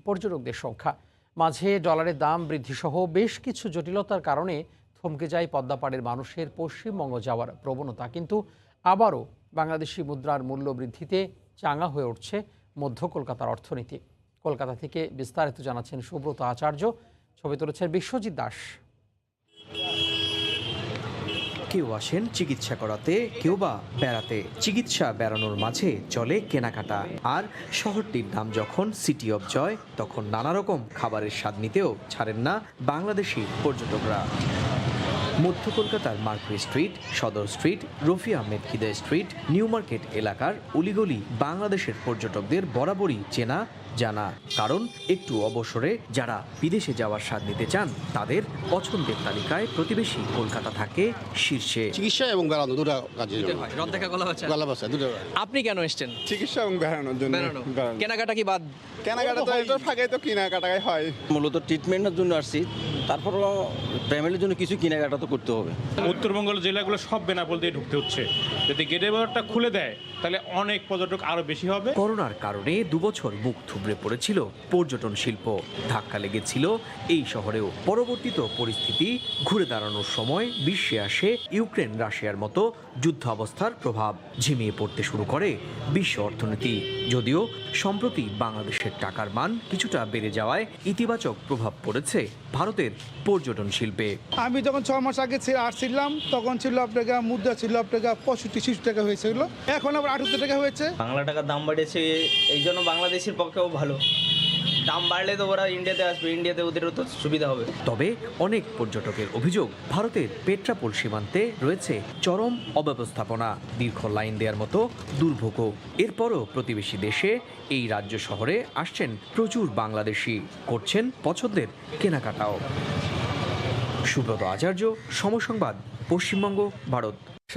পর্যটকদের সংখ্যা। মাঝে ডলারের দাম বৃদ্ধিসহ বেশ কিছু জটিলতার কারণে থমকে যায় পদ্মাপাড়ের মানুষের পশ্চিমবঙ্গ যাওয়ার প্রবণতা। কিন্তু আবারও বাংলাদেশি মুদ্রার মূল্য বৃদ্ধিতে চাঙা হয়ে উঠছে মধ্য কলকাতার অর্থনীতি। কলকাতা থেকে বিস্তারিত জানাচ্ছেন সুব্রত আচার্য, ছবি তুলেছেন বিশ্বজিৎ দাস। কেউ আসেন চিকিৎসা করাতে, কেউ বা বেড়াতে। চিকিৎসা বেড়ানোর মাঝে চলে কেনাকাটা। আর শহরটির নাম যখন সিটি অফ জয়, তখন নানা রকম খাবারের স্বাদ নিতেও ছাড়েন না বাংলাদেশি পর্যটকরা। মধ্য কলকাতার মার্কুরি স্ট্রিট, সদর স্ট্রিট, রফি আহমেদ খিদা স্ট্রিট, নিউ মার্কেট এলাকার অলিগলি বাংলাদেশের পর্যটকদের বরাবরই চেনা জানা। কারণ একটু অবসরে যারা বিদেশে যাওয়ার স্বাদ নিতে চান, তাদের পছন্দের তালিকায় প্রতিবেশী কলকাতা থাকে শীর্ষে। চিকিৎসা এবং বেড়ানো দুটো কাজে আপনি কেন এসেছেন? চিকিৎসা এবং বেড়ানোর জন্য। কেনাকাটা কি বাদ? কেনাকাটা তো এটার ফাঁকে তো কেনাকাটাই হয়। মূলত ট্রিটমেন্টের জন্য আসছি, তারপর ফ্যামিলির জন্য কিছু কেনাকাটা তো করতে হবে। উত্তরবঙ্গের জেলাগুলো সব বেনাপোল দিয়ে ঢুকতে হচ্ছে। যদি গেটের ব্যাপারটা খুলে দেয় তাহলে অনেক পর্যটক আরো বেশি হবে। করোনার কারণে 2 বছর মুখ থুবড়ে পড়েছিল পর্যটন শিল্প। ধাক্কা লেগেছিল এই শহরেও। পরবর্তীত পরিস্থিতি ঘুরে দাঁড়ানোর সময় বিশ্বে আসে ইউক্রেন রাশিয়ার মতো যুদ্ধ অবস্থার প্রভাব। ঝিমিয়ে পড়তে শুরু করে বিশ্ব অর্থনীতি। যদিও সম্প্রতি বাংলাদেশের টাকার মান কিছুটা বেড়ে যাওয়ায় ইতিবাচক প্রভাব পড়েছে ভারতের পর্যটন শিল্পে। আমি যখন 6 মাস আগে আসছিলাম, তখন ছিল আপনার মুদ্রা ছিল আপনার 65-60 টাকা হয়েছিল, এখন আবার 78 টাকা হয়েছে। বাংলা টাকার দাম বাড়েছে, এই জন্য বাংলাদেশের পক্ষেও ভালো। দাম বাড়লে তো ওরা ইন্ডিয়াতে আসবে, ইন্ডিয়াতে ওদেরও তো সুবিধা হবে। তবে অনেক পর্যটকের অভিযোগ, ভারতের পেট্রাপোল সীমান্তে রয়েছে চরম অব্যবস্থাপনা, দীর্ঘ লাইন দেওয়ার মতো দুর্ভোগ। এরপরও প্রতিবেশী দেশে এই রাজ্য শহরে আসছেন প্রচুর বাংলাদেশি, করছেন পছন্দের কেনাকাটাও। সুব্রত আচার্য, সময় সংবাদ, পশ্চিমবঙ্গ, ভারত।